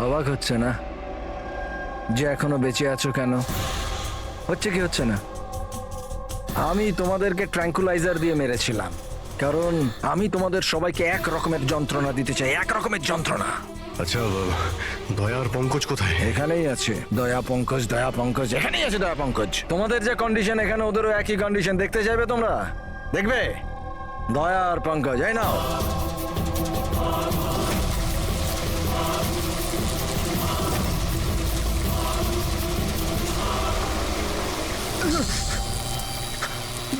অবাক হচ্ছে না যে এখনো বেঁচে আছো কেন? হচ্ছে কি হচ্ছে না? আমি তোমাদেরকে ট্র্যাঙ্কুলাইজার দিয়ে মেরেছিলাম, কারণ আমি তোমাদের সবাইকে এক রকমের যন্ত্রণা দিতে চাই, এক রকমের যন্ত্রণা। আচ্ছা, দয়া আর পঙ্কজ কোথায়? এখানেই আছে দয়া পঙ্কজ, দয়া পঙ্কজ এখানেই আছে, দয়া পঙ্কজ। তোমাদের যে কন্ডিশন, এখানে ওদেরও একই কন্ডিশন। দেখতে চাইবে তোমরা? দেখবে? দয়া আর পঙ্কজ, এই নাও।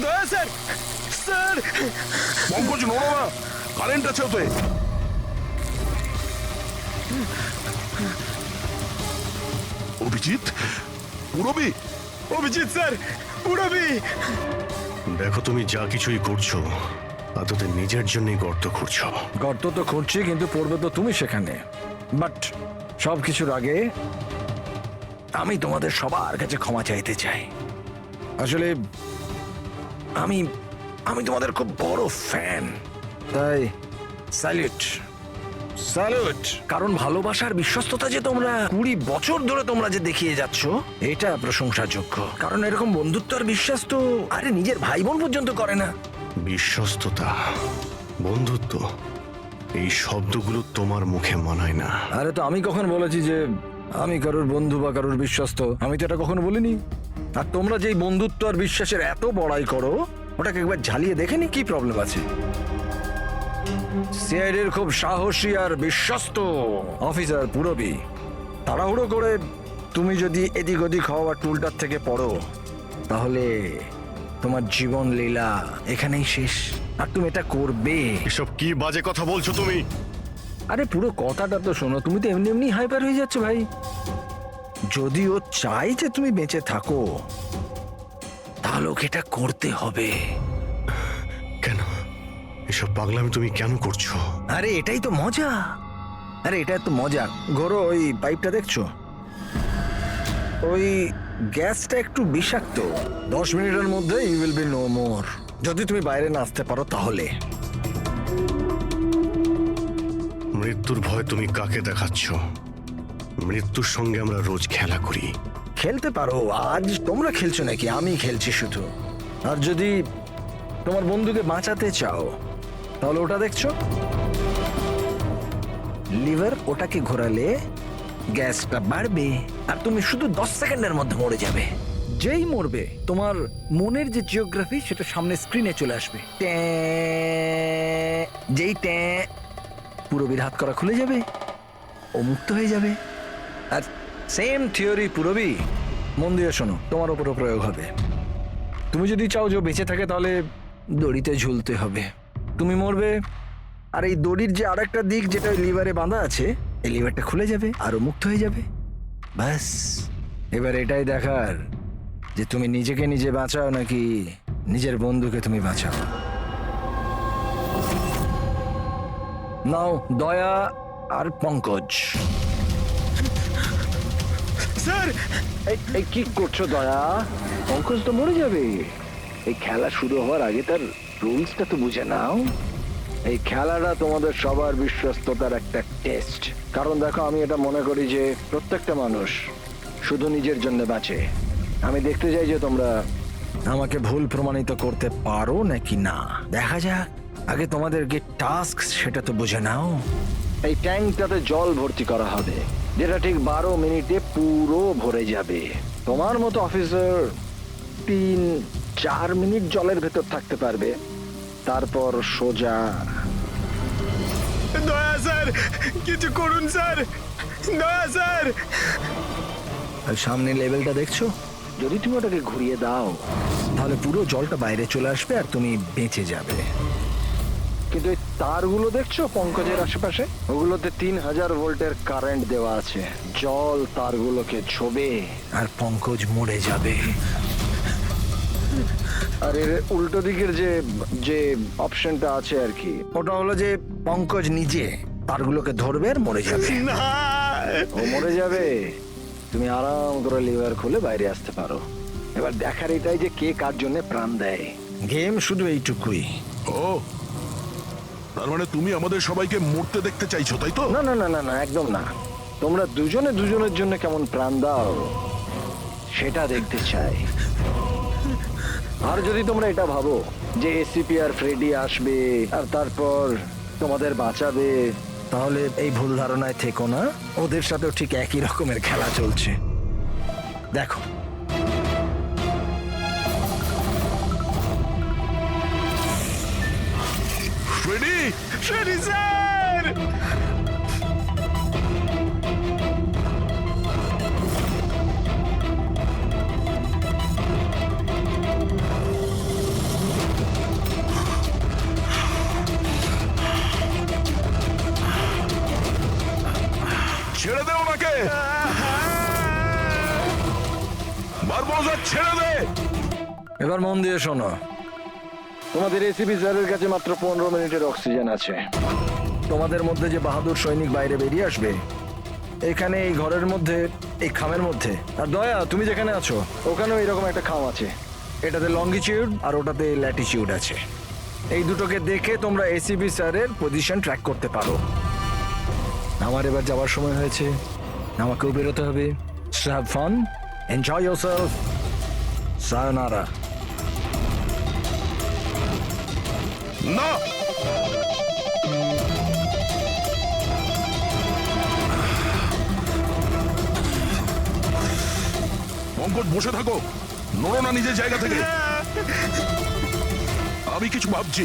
দয়া স্যার, স্যার পঙ্কজ নড়ো না, কারেন্ট আছে ওতে। অভিজিৎ, পুরবি। অভিজিৎ স্যার, পুরবি। দেখো, তুমি যা কিছুই করছো তা তোদের নিজের জন্যই গর্ত খুঁড়ছো। গর্ত তো খুঁড়ছি, কিন্তু পড়বে তো তুমি সেখানে। বাট সব কিছুর আগে আমি তোমাদের সবার কাছে ক্ষমা চাইতে চাই। আসলে আমি আমি তোমাদের খুব বড় ফ্যান, তাই স্যালুট স্যালুট। কারণ ভালোবাসার বিশ্বস্ততা যে তোমরা 20 বছর ধরে তোমরা যে দেখিয়ে যাচ্ছ, এটা প্রশংসাযোগ্য। কারণ এরকম বন্ধুত্ব আর বিশ্বাস তো আরে নিজের ভাই বোন পর্যন্ত করে না। বিশ্বস্ততা, বন্ধুত্ব, এই শব্দগুলো তোমার মুখে মানায় না। আরে তো আমি কখন বলেছি যে আমি কারোর বন্ধু বা কারোর বিশ্বস্ত? আমি তো এটা কখনো বলিনি। আর তোমরা যেই বন্ধুত্ব আর বিশ্বাসের এত বড়াই করো, ওটাকে একবার ঝালিয়ে দেখেনি কি প্রবলেম আছে? সিআইডির খুব সাহসী আর বিশ্বস্ত অফিসার পুরবি, তাড়াহুড়ো করে তুমি যদি এদিক ওদিক হওয়া টুলটার থেকে পড়ো, তাহলে তোমার জীবন লীলা এখানেই শেষ। আর তুমি এটা করবে। এসব কি বাজে কথা বলছো তুমি? আরে পুরো কথাটা তো শোনো। তুমি তো এমনি এমনি হাইপার হয়ে যাচ্ছ ভাই। যদি ও চাই যে তুমি বেঁচে থাকো, তাহলে ওকে এটা করতে হবে। কেন এসব পাগলামি তুমি কেন করছো? আরে এটাই তো মজা। আরে এটা তো মজা। ঘোরো, ওই পাইপটা দেখছো? ওই গ্যাসটা একটু বিষাক্ত। 10 মিনিটের মধ্যে you will be no more. যদি তুমি বাইরে না আসতে পারো তাহলে। মৃত্যুর ভয় তুমি কাকে দেখাচ্ছ? মৃত্যুর সঙ্গে আমরা রোজ খেলা করি। খেলতে পারো। আজ তোমরা খেলছো নাকি? আমি খেলছি শুধু। আর যদি তোমার বন্ধুকে বাঁচাতে চাও, তাহলে ওটা দেখছো লিভার, ওটাকে ঘোরালে গ্যাসটা বাড়বে আর তুমি শুধু 10 সেকেন্ডের মধ্যে মরে যাবে। যেই মরবে, তোমার মনের যে জিওগ্রাফি সেটা সামনে স্ক্রিনে চলে আসবে। যেই পুরবীর হাত করা খুলে যাবে, ও মুক্ত হয়ে যাবে। আর সেম থিওরি পুরবী, মন দিয়ে শোনো, তোমার উপরও প্রয়োগ হবে। তুমি যদি চাও যে ও বেঁচে থাকে, তাহলে দড়িতে ঝুলতে হবে। তুমি মরবে, আর এই দড়ির যে আরেকটা দিক যেটা ওই লিভারে বাঁধা আছে, এই লিভারটা খুলে যাবে আর ও মুক্ত হয়ে যাবে। ব্যাস, এবার এটাই দেখার যে তুমি নিজেকে নিজে বাঁচাও নাকি নিজের বন্ধুকে তুমি বাঁচাও। নাও দয়া আর পঙ্কজ। স্যার, এই কি করছো দয়া? পঙ্কজ তো মরে যাবে। এই খেলা শুরু হওয়ার আগে তার রুলসটা তো বুঝে নাও। এই খেলাটা তোমাদের সবার বিশ্বস্ততার একটা টেস্ট। কারণ দেখো, আমি এটা মনে করি যে প্রত্যেকটা মানুষ শুধু নিজের জন্য বাঁচে। আমি দেখতে চাই যে তোমরা আমাকে ভুল প্রমাণিত করতে পারো নাকি না। দেখা যাক। আগে তোমাদেরকে টাস্ক সেটা তো বুঝে নাও। এই ট্যাঙ্কটাতে জল ভর্তি করা হবে, যেটা ঠিক 12 মিনিটে পুরো ভরে যাবে। তোমার মতো অফিসার 3-4 মিনিট জলের ভেতর থাকতে পারবে, তারপর সোজা। দয়া স্যার, কিছু করুন স্যার, দয়া স্যার। আর সামনে লেভেলটা দেখছো? যদি তুমি ওটাকে ঘুরিয়ে দাও, তাহলে পুরো জলটা বাইরে চলে আসবে আর তুমি বেঁচে যাবে। কিন্তু এই তারগুলো দেখছো পঙ্কজের আশেপাশে? ওগুলোতে 3000 ভোল্টের কারেন্ট দেওয়া আছে। জল তারগুলোকে ছোবে আর পঙ্কজ মরে যাবে। আর এর উল্টো দিকের যে যে অপশনটা আছে আর কি, ওটা হলো যে পঙ্কজ নিজে তারগুলোকে ধরবে আর মরে যাবে। না, ও মরে যাবে, তুমি আরাম করে লিভার খুলে বাইরে আসতে পারো। এবার দেখার এটাই যে কে কার জন্য প্রাণ দেয়। গেম শুধু এইটুকুই। ও, তার মানে তুমি আমাদের সবাইকে মরতে দেখতে চাইছো, তাই তো? না না না না না, একদম না। তোমরা দুজনে দুজনের জন্য কেমন প্রাণ দাও সেটা দেখতে চাই। আর যদি তোমরা এটা ভাবো যে এসিপি আর ফ্রেডি আসবে আর তারপর তোমাদের বাঁচাবে, তাহলে এই ভুল ধারণায় থেকো না। ওদের সাথেও ঠিক একই রকমের খেলা চলছে। দেখো, ফ্রেডি, ফ্রেডি স্যার! ছেড়ে দে ওনাকে। বারবোজা, ছেড়ে দে। এবার মন দিয়ে শোনো। তোমাদের এসিপি স্যারের কাছে মাত্র 15 মিনিটের অক্সিজেন আছে। তোমাদের মধ্যে যে বাহাদুর সৈনিক বাইরে বেরিয়ে আসবে এখানে এই ঘরের মধ্যে, এই খামের মধ্যে। আর দয়া, তুমি যেখানে আছো ওখানেও এরকম একটা খাম আছে। এটাতে লঙ্গিটিউড আর ওটাতে ল্যাটিটিউড আছে। এই দুটোকে দেখে তোমরা এসিপি স্যারের পজিশন ট্র্যাক করতে পারো। আমার এবার যাওয়ার সময় হয়েছে, আমাকেও বেরোতে হবে। So have fun, enjoy yourself, sayonara. না, পঙ্কজ বসে থাকো, নড়ো না নিজের জায়গা থেকে। আমি কিছু ভাবছি।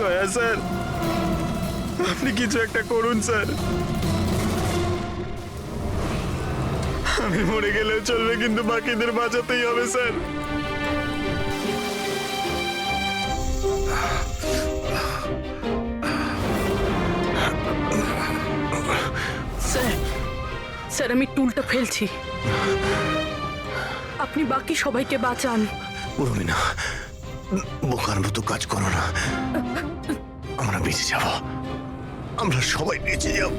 দয়া স্যার, আপনি কিছু একটা করুন স্যার। আমি মরে গেলেও চলবে, কিন্তু বাকিদের বাঁচাতেই হবে স্যার। স্যার, স্যার আমি টুলটা ফেলছি, আপনি বাকি সবাইকে বাঁচান। উর্মিনা, বোকার মতো কাজ করো না। আমরা বেঁচে যাব, আমরা সবাই বেঁচে যাব।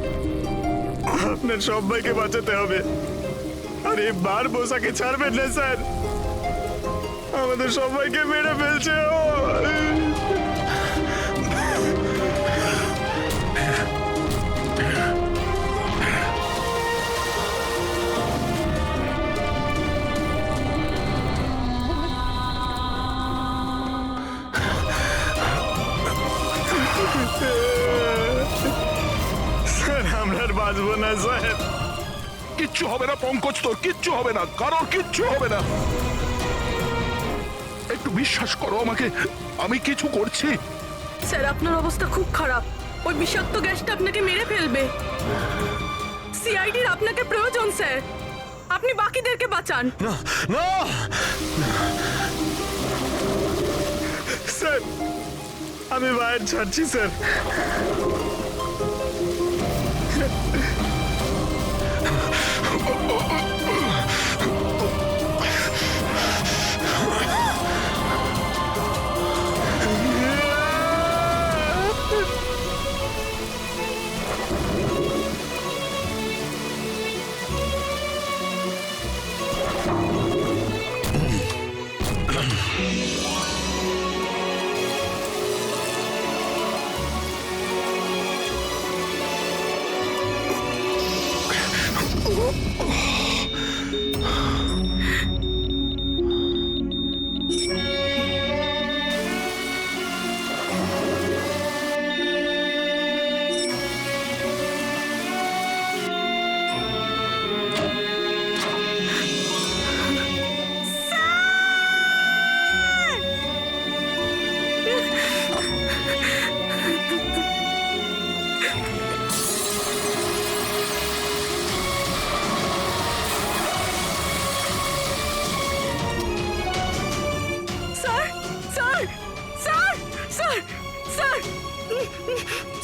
আপনার সবাইকে বাঁচাতে হবে। আর এই বারবোজাকে ছাড়বেন না স্যার, আমাদের সবাইকে মেরে ফেলছে ও। স্যার আমরা আর বাঁচবো না স্যার। কিচ্ছু হবে না পঙ্কজ, তোর কিচ্ছু হবে না, কারোর কিচ্ছু হবে না। একটু বিশ্বাস করো আমাকে, আমি কিছু করছি। স্যার আপনার অবস্থা খুব খারাপ, ওই বিষাক্ত গ্যাসটা আপনাকে মেরে ফেলবে। সিআইডির আপনাকে প্রয়োজন স্যার, আপনি বাকিদেরকে বাঁচান। স্যার আমি বাইরে ছাড়ছি স্যার।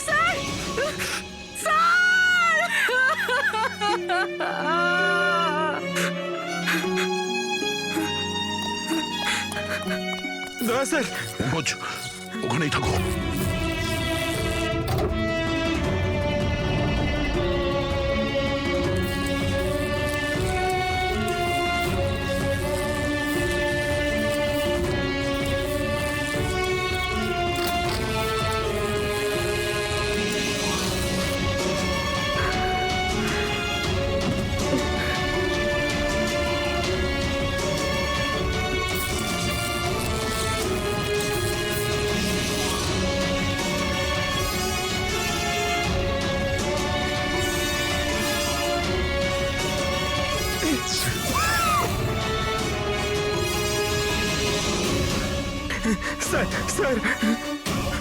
স্যার দয়া স্যার। পঙ্কজ ওখানেই থাকো। স্যার স্যার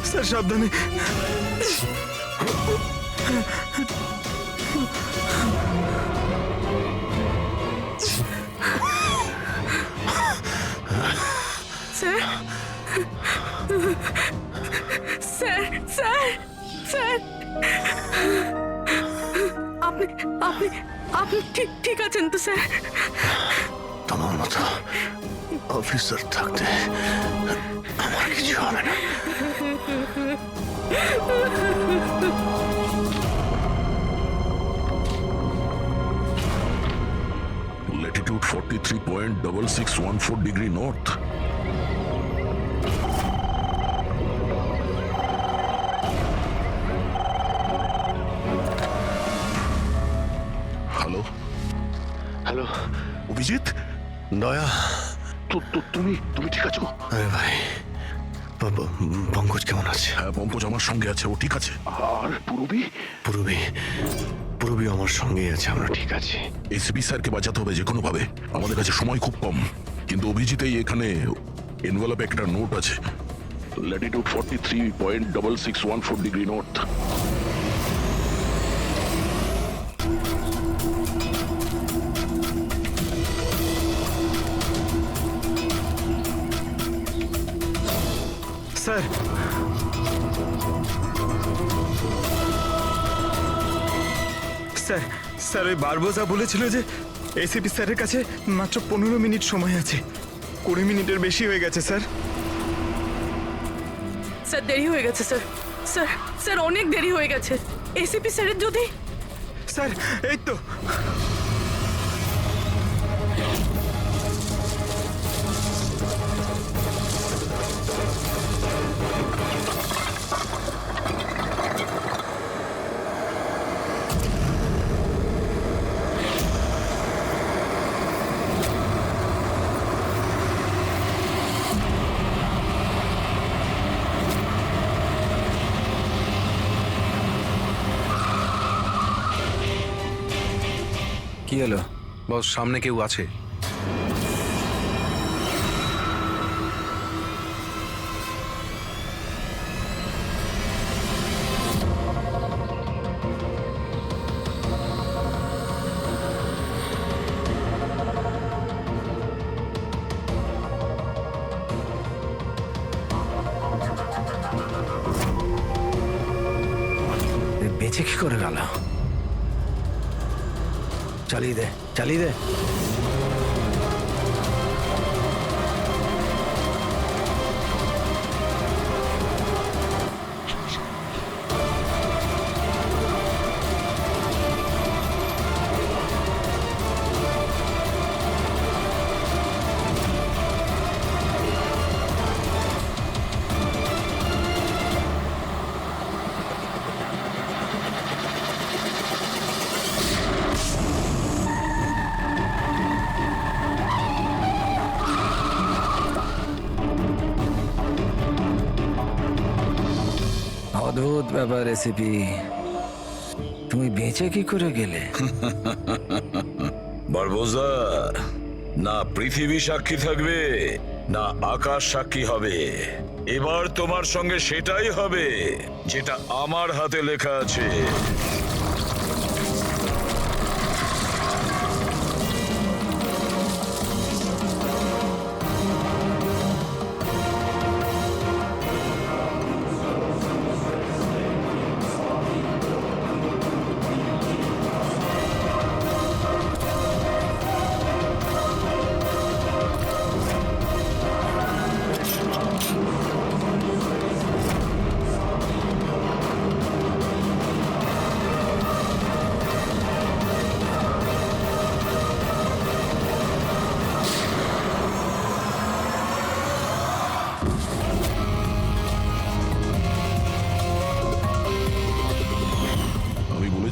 স্যার সাবধানে। স্যার স্যার স্যার স্যার আপনি আপনি আপনি ঠিক ঠিক আছেন তো স্যার? তোমার মতো অফিসার থাকতে আমার কিছু হবে না। Latitude 43.6614 degree north. Hello hello Abhijit, দয়া। তুমি ঠিক আছো? আরে ভাই, পঙ্কজ কেমন আছে? হ্যাঁ পঙ্কজ আমার সঙ্গে আছে, ও ঠিক আছে। আর পূরবী? পূরবী আমার সঙ্গেই আছে, আমরা ঠিক আছি। এসপি স্যারকে বাঁচাতে হবে যে কোনো ভাবে, আমাদের কাছে সময় খুব কম। কিন্তু অভিজিতেই এখানে এনভেলপে একটা নোট আছে, Latitude 43.6614 degree north. Sir sir sir ওই বারবোজা বলেছিল যে এসিপি স্যারের কাছে মাত্র 15 মিনিট সময় আছে। 20 মিনিটের বেশি হয়ে গেছে স্যার। স্যার দেরি হয়ে গেছে স্যার। স্যার স্যার অনেক দেরি হয়ে গেছে। এসিপি স্যারের যদি স্যার এই তো। কি হলো বস? সামনে কেউ আছে? বেঁচে কি করে গেল? চালিয়ে দে, চালিয়ে দে। অদ্ভুত ব্যাপার রেসিপি, তুমি বেঁচে কি করে গেলে? বারবোজা, না পৃথিবী সাক্ষী থাকবে না আকাশ সাক্ষী হবে। এবার তোমার সঙ্গে সেটাই হবে যেটা আমার হাতে লেখা আছে।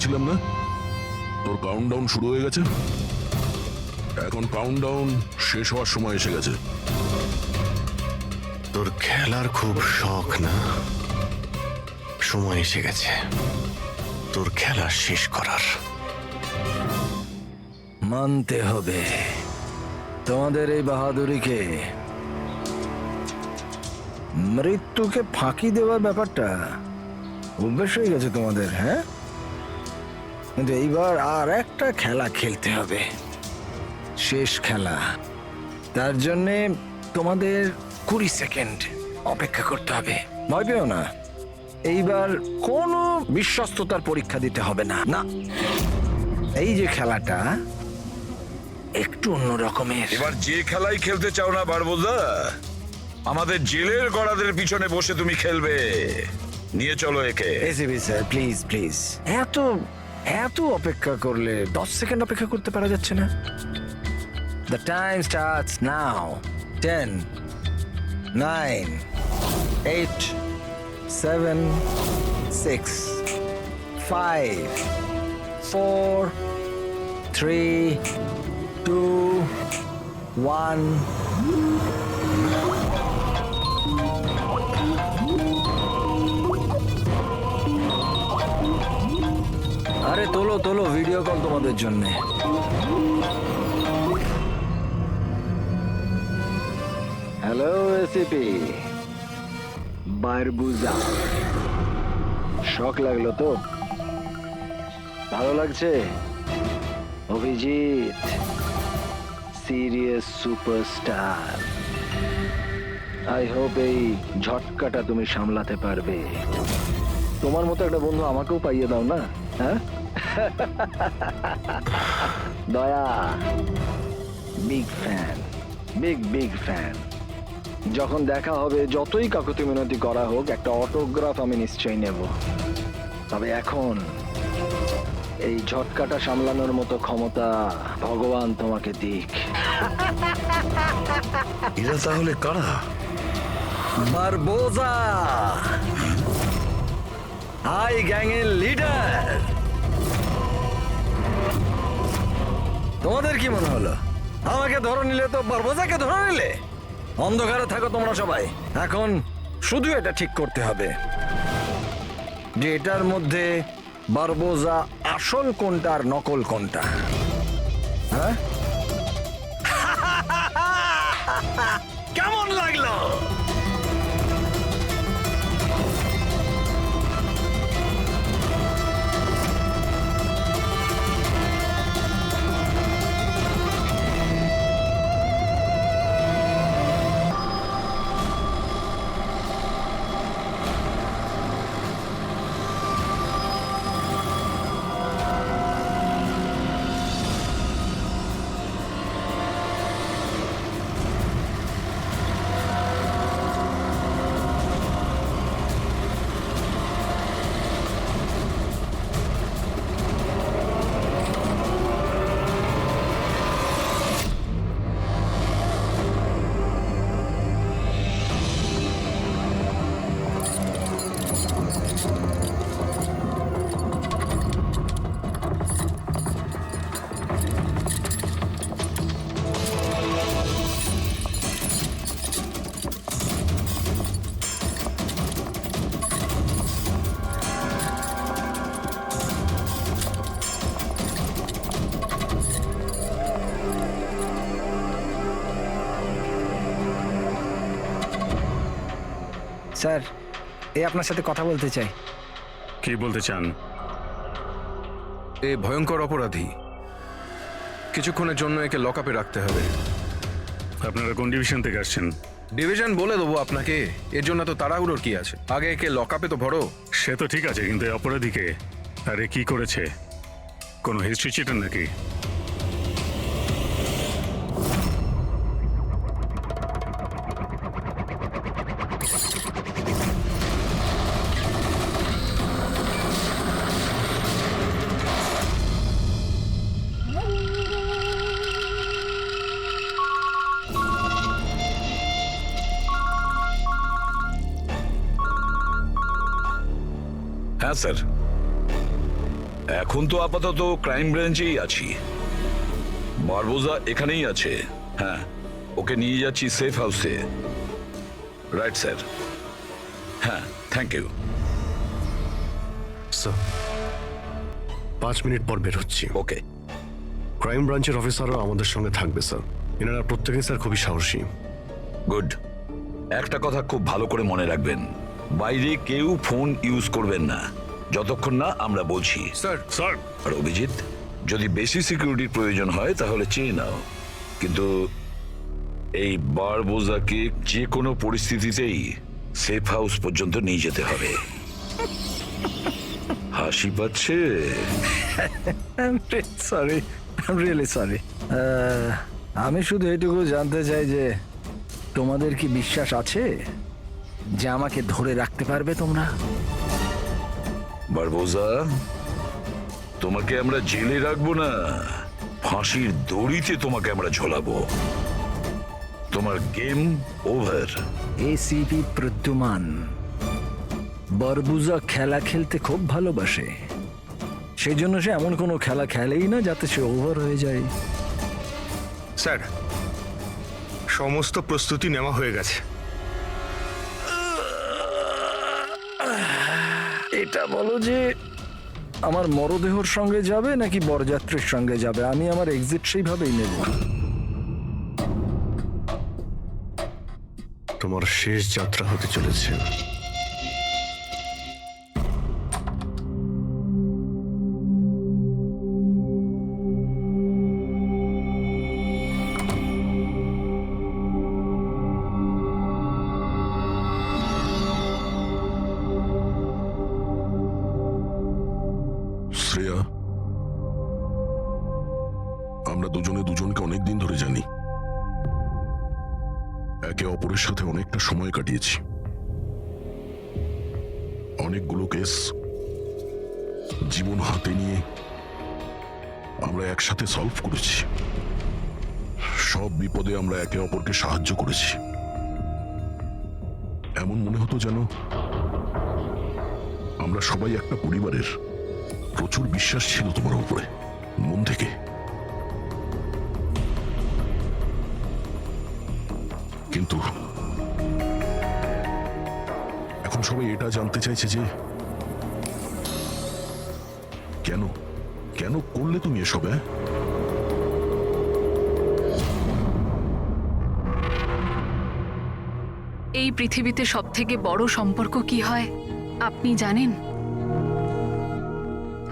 বলেছিলাম না তোর কাউন্টডাউন শুরু হয়ে গেছে। এখন কাউন্টডাউন শেষ হওয়ার সময় এসে গেছে। তোর খেলার খুব শখ না? সময় এসে গেছে তোর খেলা শেষ করার। মানতে হবে তোমাদের এই বাহাদুরিকে। মৃত্যুকে ফাঁকি দেওয়ার ব্যাপারটা অভ্যেস হয়ে গেছে তোমাদের, হ্যাঁ? কিন্তু এইবার আর একটা খেলা খেলতে হবে, শেষ খেলা। তার জন্যে তোমাদের 20 সেকেন্ড অপেক্ষা করতে হবে। ভয় পেও না, এইবার কোনো বিশ্বস্ততার পরীক্ষা দিতে হবে না। না, এই যে খেলাটা একটু অন্য রকমের। এবার যে খেলাই খেলতে চাও না বারবুলদা, আমাদের জেলের গড়াদের পিছনে বসে তুমি খেলবে। নিয়ে চলো একে। এসিবি স্যার, প্লিজ প্লিজ, এত এত অপেক্ষা করলে 10 সেকেন্ড অপেক্ষা করতে পারা যাচ্ছে না? The time starts now. 10, 9, 8, 7, 6, 5, 4, 3, 2, 1. আরে তোলো তোলো, ভিডিও কল তোমাদের জন্য। হ্যালো এসিপি বারবুজা, শখ লাগলো তো? ভালো লাগছে? Abhijit serious superstar. I hope এই ঝটকাটা তুমি সামলাতে পারবে। তোমার মতো একটা বন্ধু আমাকেও পাইয়ে দাও না, হ্যাঁ? দয়া বিগ ফ্যান, বিগ ফ্যান। যখন দেখা হবে, যতই কাকুতি মিনতি করা হোক, একটা অটোগ্রাফ আমি নিশ্চয়ই নেব। তবে এখন এই ঝটকাটা সামলানোর মতো ক্ষমতা ভগবান তোমাকে দিক। এরা তাহলে কারা? বারবোজা, হাই গ্যাংয়ের লিডার। তোমাদের কি মনে হলো আমাকে ধরে নিলে তো বারবোজাকে ধরে নিলে? অন্ধকারে থাকো তোমরা সবাই। এখন শুধু এটা ঠিক করতে হবে যে এটার মধ্যে বারবোজা আসল কোনটা আর নকল কোনটা। হ্যাঁ, কেমন লাগলো? স্যার, আপনার সাথে কথা বলতে চাই। কি বলতে চান? এ ভয়ঙ্কর অপরাধী, কিছুক্ষণের জন্য একে লকআপে রাখতে হবে। আপনারা কোন ডিভিশন থেকে আসছেন? ডিভিশন বলে দেবো আপনাকে, এর জন্য তো তাড়াহুড়োর কি আছে? আগে একে লকআপে তো ভরো। সে তো ঠিক আছে, কিন্তু এই অপরাধীকে আরে কি করেছে? কোনো হিস্ট্রি চিটার নাকি? হ্যাঁ স্যার। এখন তো আপাতত ক্রাইম ব্রাঞ্চেই আছি। বারবোজা এখানেই আছে। হ্যাঁ, ওকে নিয়ে যাচ্ছি সেফ হাউসে। Right sir. হ্যাঁ, থ্যাংক ইউ। স্যার 5 মিনিট পর বের হচ্ছি। ওকে। ক্রাইম ব্রাঞ্চের অফিসারও আমাদের সঙ্গে থাকবে স্যার। এনারা প্রত্যেকেই স্যার খুবই সাহসী। গুড। একটা কথা খুব ভালো করে মনে রাখবেন, বাইরে কেউ ফোন ইউজ করবেন না যতক্ষণ না আমরা বলছি। স্যার স্যার আর অভিজিৎ, যদি বেশি সিকিউরিটির প্রয়োজন হয় তাহলে চেয়ে নাও, কিন্তু এই বারবোজাকে যে কোনো পরিস্থিতিতেই সেফ হাউস পর্যন্ত নিয়ে যেতে হবে। হাসি পাচ্ছে? Sorry, really sorry. আমি শুধু এটুকু জানতে চাই যে তোমাদের কি বিশ্বাস আছে যে আমাকে ধরে রাখতে পারবে তোমরা? বারবোজা, তোমাকে আমরা জেলে রাখবো না, ফাঁসির দড়িতে তোমাকে আমরা ঝোলাবো। তোমার গেম ওভার। এসিপি প্রদ্যুমান বরবুজা খেলা খেলতে খুব ভালোবাসে, সেই জন্য সে এমন কোনো খেলা খেলেই না যাতে সে ওভার হয়ে যায়। স্যার সমস্ত প্রস্তুতি নেওয়া হয়ে গেছে। এটা বলো যে আমার মরদেহর সঙ্গে যাবে নাকি বরযাত্রীর সঙ্গে যাবে? আমি আমার এক্সিট সেইভাবেই নেব। তোমার শেষ যাত্রা হতে চলেছে। শ্রেয়া, আমরা দুজনে দুজনকে অনেকদিন ধরে জানি, একে অপরের সাথে অনেকটা সময় কাটিয়েছি, অনেকগুলো কেস জীবন হাতে নিয়ে আমরা একসাথে সলভ করেছি। সব বিপদে আমরা একে অপরকে সাহায্য করেছি। এমন মনে হতো যেন আমরা সবাই একটা পরিবারের। প্রচুর বিশ্বাস ছিল তোমার উপরে, মন থেকে। কিন্তু এখন সবাই এটা জানতে চাইছে যে কেন কেন করলে তুমি এসব? এই পৃথিবীতে সবথেকে বড় সম্পর্ক কি হয় আপনি জানেন?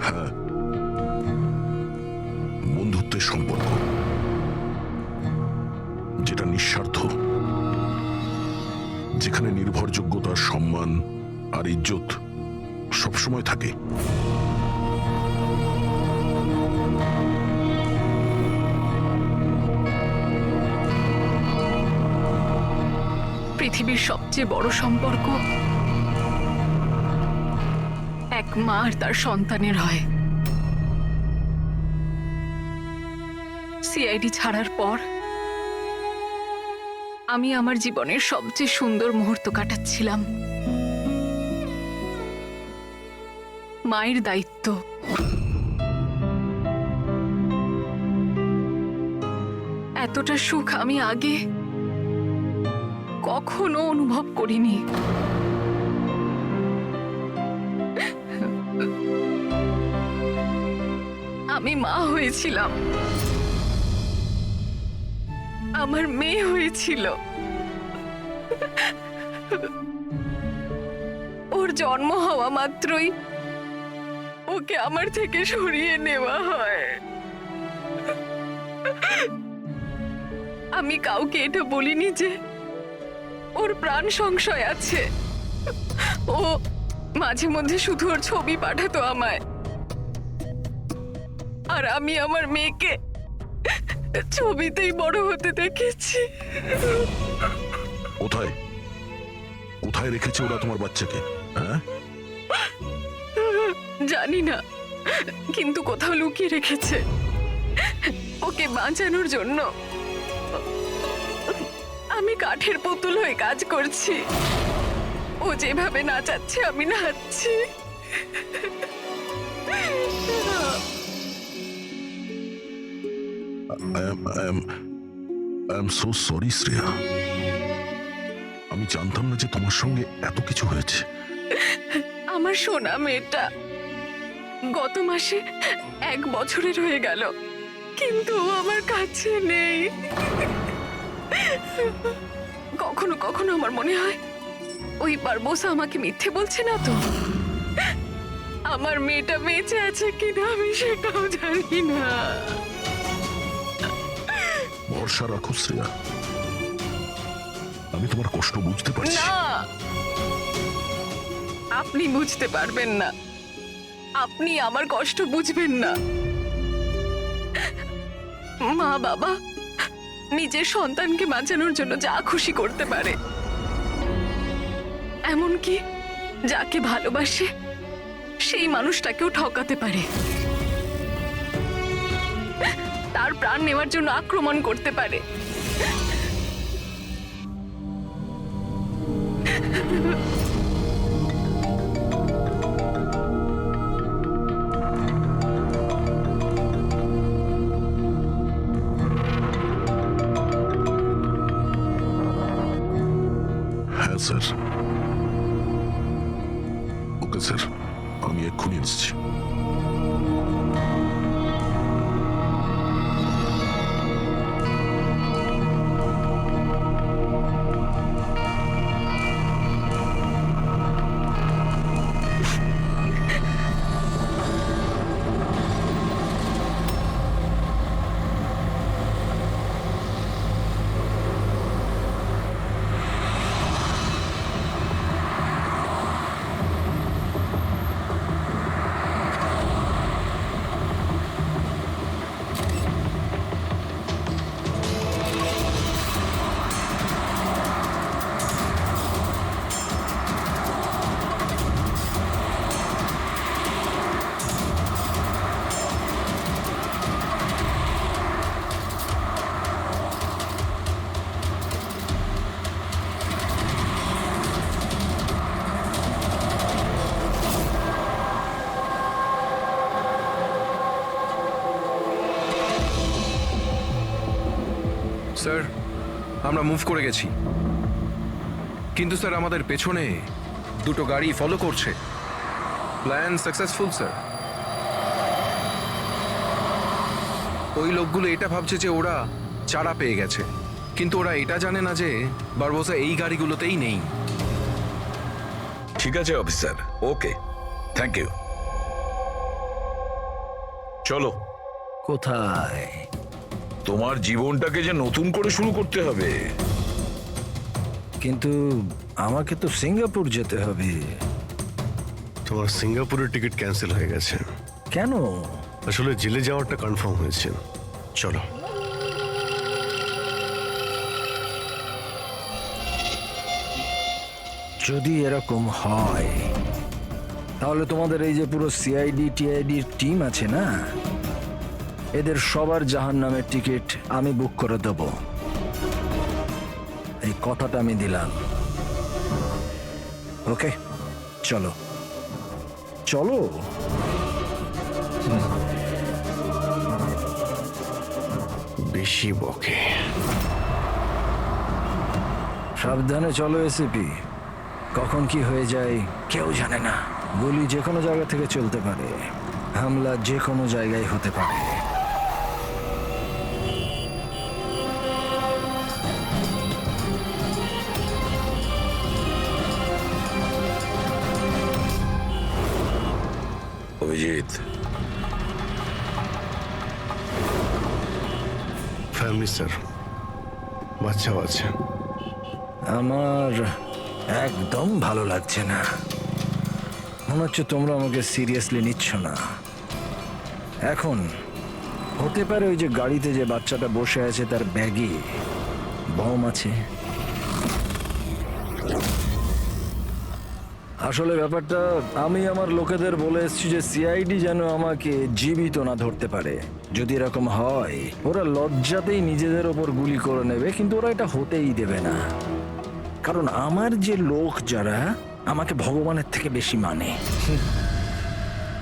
হ্যাঁ, বন্ধুত্বের সম্পর্ক, যেটা নিঃস্বার্থ, যেখানে নির্ভরযোগ্যতা, সম্মান আর ইজ্জত সবসময় থাকে। পৃথিবীর সবচেয়ে বড় সম্পর্ক এক মা আর তার সন্তানের হয়। সিআইডি ছাড়ার পর আমি আমার জীবনের সবচেয়ে সুন্দর মুহূর্ত কাটাচ্ছিলাম। মায়ের দায়িত্ব, এতটা সুখ আমি আগে কখনো অনুভব করিনি। আমি মা হয়েছিলাম, আমার মেয়ে হয়েছিল। ওর জন্ম হওয়া মাত্রই ওকে আমার থেকে সরিয়ে নেওয়া হয়। আমি কাউকে এটা বলিনি যে ওর প্রাণ সংশয় আছে। ও মাঝে মধ্যে শুধু ওর ছবি পাঠাতো আমায়, আর আমি আমার মেয়েকে ছবিতেই বড় হতে দেখেছি। কোথায় কোথায় রেখেছে ওরা তোমার বাচ্চাকে? হ্যাঁ, জানি না, কিন্তু কোথাও লুকিয়ে রেখেছে ওকে বাঁচানোর জন্য। আমি কাঠের পুতুল হয়ে কাজ করছি, ও যেভাবে নাচাচ্ছে আমি নাচছি। I am so sorry Shreya. আমি জানতাম না যে তোমার সঙ্গে এত কিছু হয়েছে। আমার সোনা মেয়েটা গত মাসে 1 বছরের হয়ে গেল, কিন্তু ও আমার কাছে নেই। কখনো কখনো আমার মনে হয় ওই বারবোসা আমাকে মিথ্যে বলছে না তো। আমার মেয়েটা বেঁচে আছে কিনা আমি সেটাও জানি না। ভরসা রাখো শ্রেয়া, আমি তোমার কষ্ট বুঝতে পারছি। না, আপনি বুঝতে পারবেন না, আপনি আমার কষ্ট বুঝবেন না। মা বাবা নিজের সন্তানকে বাঁচানোর জন্য যা খুশি করতে পারে, এমনকি যাকে ভালোবাসে সেই মানুষটাকেও ঠকাতে পারে, তার প্রাণ নেওয়ার জন্য আক্রমণ করতে পারে। হ্যাঁ স্যার। ওকে স্যার, আমি এক্ষুনি এসেছি। স্যার, আমরা মুভ করে গেছি, কিন্তু স্যার আমাদের পেছনে 2টো গাড়ি ফলো করছে। Plan successful sir. ওই লোকগুলো এটা ভাবছে যে ওরা চারা পেয়ে গেছে, কিন্তু ওরা এটা জানে না যে বারবোসা এই গাড়িগুলোতেই নেই। ঠিক আছে অফিসার, ওকে, থ্যাংক ইউ। চলো, কোথায়? তোমার জীবনটাকে যে নতুন করে শুরু করতে হবে। কিন্তু আমাকে তো সিঙ্গাপুর যেতে হবে। তোমার সিঙ্গাপুরের টিকিট ক্যান্সেল হয়ে গেছে। কেন? আসলে জেলে যাওয়াটা কনফার্ম হয়েছে। চলো। যদি এরকম হয় তাহলে তোমাদের এই যে পুরো সিআইডি টিআইডির টিম আছে না, এদের সবার জাহান্নামের টিকিট আমি বুক করে দেব। এই কথাটা আমি দিলাম। ওকে, চলো চলো। বেশি বকে। সাবধানে চলো এসিপি, কখন কি হয়ে যায় কেউ জানে না। গুলি যে কোনো জায়গা থেকে চলতে পারে, হামলা যে কোনো জায়গায় হতে পারে। অভিজিৎ, ফ্যামিলি স্যার, বাচ্চাও আছে। আমার একদম ভালো লাগছে না। মনে হচ্ছে তোমরা আমাকে সিরিয়াসলি নিচ্ছ না। এখন হতে পারে ওই যে গাড়িতে যে বাচ্চাটা বসে আছে তার ব্যাগে বম আছে। আসলে ব্যাপারটা আমি আমার লোকেদের বলে এসেছি যে সিআইডি যেন আমাকে জীবিত না ধরতে পারে। যদি এরকম হয় ওরা লজ্জাতেই নিজেদের ওপর গুলি করে নেবে, কিন্তু ওরা এটা হতেই দেবে না। কারণ আমার যে লোক যারা আমাকে ভগবানের থেকে বেশি মানে।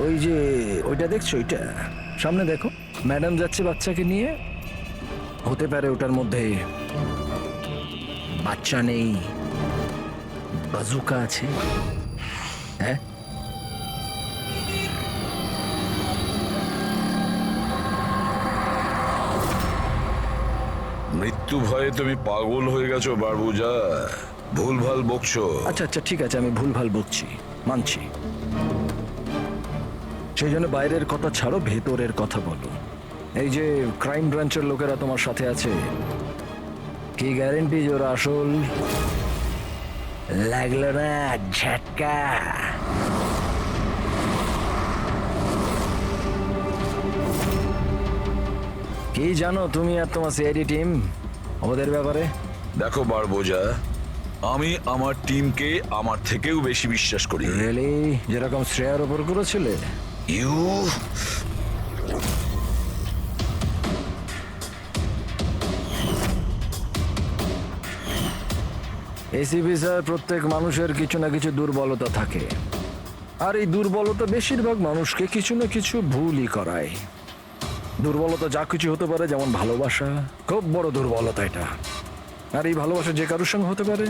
ওই যে ওইটা দেখছো, ওইটা সামনে দেখো, ম্যাডাম যাচ্ছে বাচ্চাকে নিয়ে। হতে পারে ওটার মধ্যে বাচ্চা নেই, বাজুকা আছে। হ্যাঁ, মৃত্যু ভয়ে তুমি পাগল হয়ে গেছো বারবুজা, ভুলভাল বকছো। আচ্ছা আচ্ছা ঠিক আছে, আমি ভুলভাল বকছি, মানছি। সেই জন্য বাইরের কথা ছাড়ো, ভেতরের কথা বলো। এই যে ক্রাইম ব্রাঞ্চের লোকেরা তোমার সাথে আছে, কি গ্যারেন্টি যে ওরা আসল? লাগলো না ঝটকা? কি জানো তুমি আর তোমার সিআইডি টিম ওদের ব্যাপারে? দেখো বারবোজা, আমি আমার টিমকে আমার থেকেও বেশি বিশ্বাস করি। রিয়েলি? যেরকম শ্রেয়ার ওপর করেছিলে? ইউ এসিপি স্যার, প্রত্যেক মানুষের কিছু না কিছু দুর্বলতা থাকে, আর এই দুর্বলতা বেশিরভাগ মানুষকে কিছু না কিছু ভুলই করায়। দুর্বলতা যা কিছু হতে পারে, যেমন ভালোবাসা, খুব বড় দুর্বলতা এটা। আর এই ভালোবাসা যে কারোর সঙ্গে হতে পারে,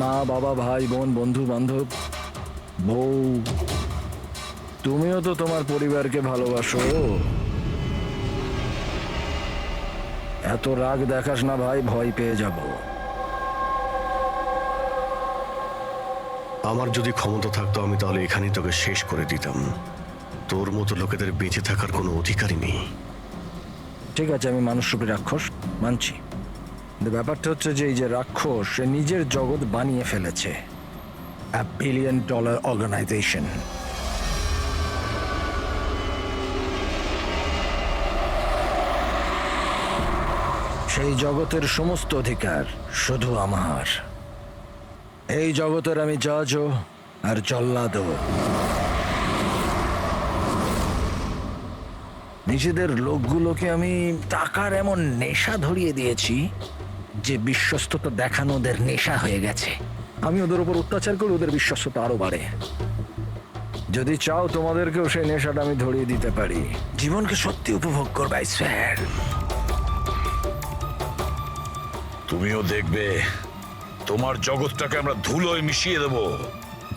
মা বাবা, ভাই বোন, বন্ধু বান্ধব, বউ। তুমিও তো তোমার পরিবারকে ভালোবাসো। এত রাগ দেখাস না ভাই, ভয় পেয়ে যাব। আমার যদি ক্ষমতা থাকতো আমি তাহলে এখানেই তোকে শেষ করে দিতাম। তোর মতো লোকেদের বেঁচে থাকার কোনো অধিকারই নেই। ঠিক আছে, আমি মানুষরূপী রাক্ষস মানছি, কিন্তু ব্যাপারটা হচ্ছে যে এই যে রাক্ষস, সে নিজের জগৎ বানিয়ে ফেলেছে, $1 বিলিয়ন অর্গানাইজেশন। সেই জগতের সমস্ত অধিকার শুধু আমার। এই জগতের আমি জজও আর জল্লাদও। নিজেদের লোকগুলোকে আমি টাকার এমন নেশা ধরিয়ে দিয়েছি যে বিশ্বস্ততা দেখানো ওদের নেশা হয়ে গেছে। আমি ওদের উপর অত্যাচার করি, ওদের বিশ্বস্ততা আরো বাড়ে। যদি চাও তোমাদেরকেও সেই নেশাটা আমি ধরিয়ে দিতে পারি। জীবনকে সত্যি উপভোগ করবে, I swear। তুমিও দেখবে তোমার জগৎটাকে আমরা ধুলোয় মিশিয়ে দেবো।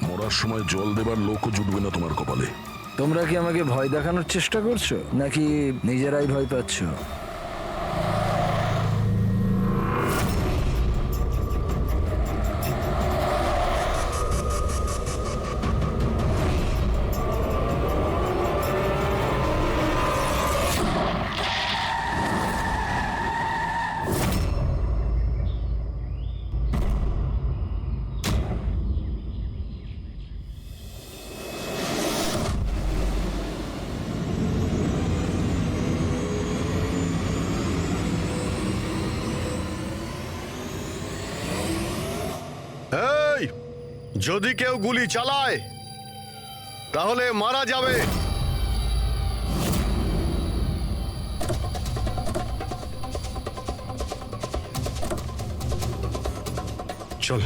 মরার সময় জল দেবার লোকও জুটবে না তোমার কপালে। তোমরা কি আমাকে ভয় দেখানোর চেষ্টা করছো, নাকি নিজেরাই ভয় পাচ্ছ? এই, যদি কেউ গুলি চালায় তাহলে মারা যাবে। চল।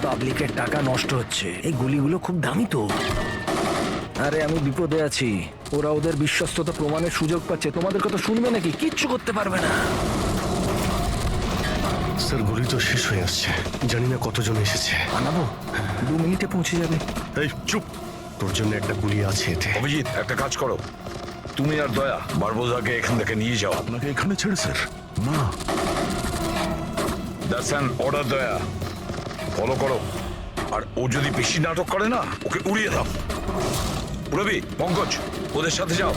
পাবলিকের টাকা নষ্ট হচ্ছে, এই গুলিগুলো খুব দামি তো। আরে আমি বিপদে আছি, ওরা ওদের বিশ্বস্ততা প্রমাণের সুযোগ পাচ্ছে। তোমাদের কথা শুনবে নাকি? কিচ্ছু করতে পারবে না। স্যার, গুলি তো শেষ হয়ে আসছে, জানি না কতজন এসেছে। আনাবো, 2 মিনিটে পৌঁছে যাবে। এই চুপ, তোর জন্য একটা গুলি আছে এতে। অভিজিৎ, একটা কাজ করো, তুমি আর দয়া বারবোজাকে এখান থেকে নিয়ে যাও। আপনাকে এখানে ছেড়ে স্যার? না। দ্যাটস অ্যান অর্ডার দয়া, ফলো করো। আর ও যদি বেশি নাটক করে না, ওকে উড়িয়ে দাও। রবি, পঙ্কজ, ওদের সাথে যাও।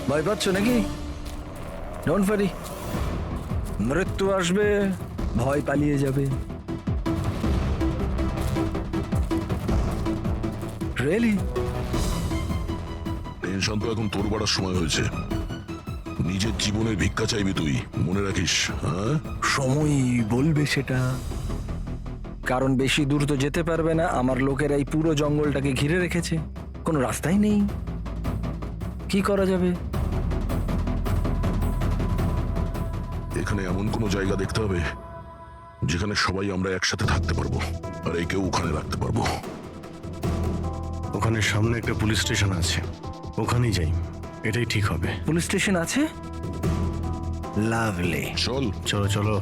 ভয় পাচ্ছ নাকি? ডোন্ট ওয়ারি, মৃত্যু আসবে, ভয় পালিয়ে যাবে। রিয়েলি? টেনশন তো এখন তোর বাড়ার সময় হয়েছে। নিজের জীবনের ভিক্ষা চাইবি তুই, মনে রাখিস। হ্যাঁ, সময়ই বলবে সেটা। কারণ বেশি দূর তো যেতে পারবে না, আমার লোকেরা এই পুরো জঙ্গলটাকে ঘিরে রেখেছে, কোনো রাস্তাই নেই। কি করা যাবে? এখানে এমন কোনো জায়গা দেখতে হবে যেখানে সবাই আমরা একসাথে থাকতে পারবো, আর একেও ওখানে রাখতে পারবো। ওখানে সামনে একটা পুলিশ স্টেশন আছে, ওখানেই যাই, এটাই ঠিক হবে। পুলিশ স্টেশন আছে? লাভলি। চল। চলো চলো।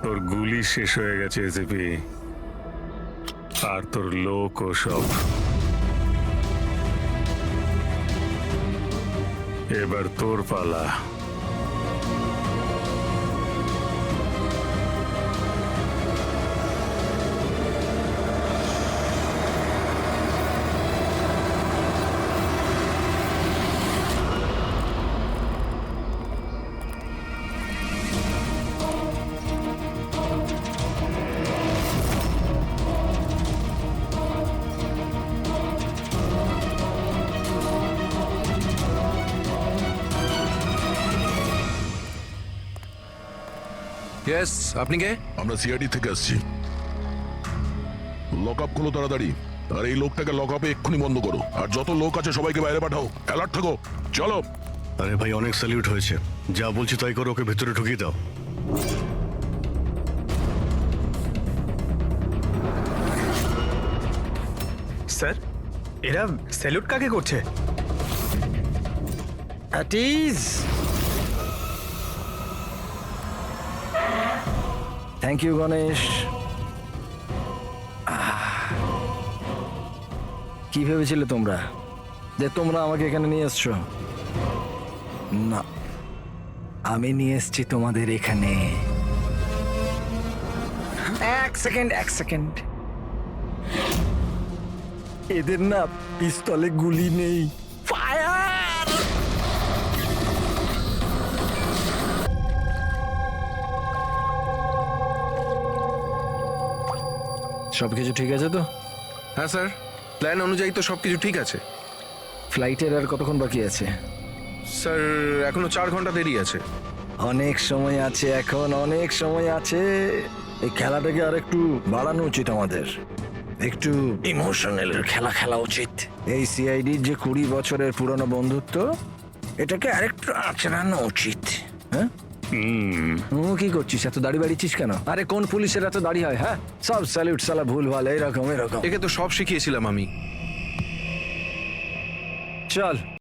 তোর গুলি শেষ হয়ে গেছে এসিপি, আর তোর লোক ও সব। এবার তোর পালা। ইয়েস, আপনি কে? আমরা সিআইডি থেকে আসছি। লক আপ করো তাড়াতাড়ি, আর এই লোকটাকে লক আপে এক্ষুনি বন্ধ করো, আর যত লোক আছে সবাইকে বাইরে পাঠাও। অ্যালার্ট থাকো, চলো। আরে ভাই, অনেক স্যালিউট হয়েছে, যা বলছি তাই করো, ওকে ভেতরে ঢুকিয়ে দাও। স্যার, এরা স্যালুট কাকে করছে? Thank you Ganesh. কি ভেবেছিলে তোমরা যে তোমরা আমাকে এখানে নিয়ে এসছো? না, আমি নিয়ে এসছি তোমাদের এখানে। এক সেকেন্ড। এদের না পিস্তলে গুলি নেই। ফায়ার! সবকিছু ঠিক আছে তো? হ্যাঁ স্যার, প্ল্যান অনুযায়ী তো সবকিছু ঠিক আছে। ফ্লাইটের আর কতক্ষণ বাকি আছে? স্যার, এখনো 4 ঘন্টা দেরি আছে। অনেক সময় আছে, এখন অনেক সময় আছে। এই খেলাটাকে আর একটু বাড়ানো উচিত আমাদের, একটু ইমোশনাল খেলা খেলা উচিত। এই সিআইডির যে 20 বছরের পুরনো বন্ধুত্ব, এটাকে আরেকটু আচড়ানো উচিত। হ্যাঁ, কি করছিস? এত দাড়ি বাড়িছিস কেন? আরে কোন পুলিশের এত দাড়ি হয়? হ্যাঁ, সব স্যালিউট সালা ভুল ভাল, এরকম। একে তো সব শিখিয়েছিলাম আমি। চল।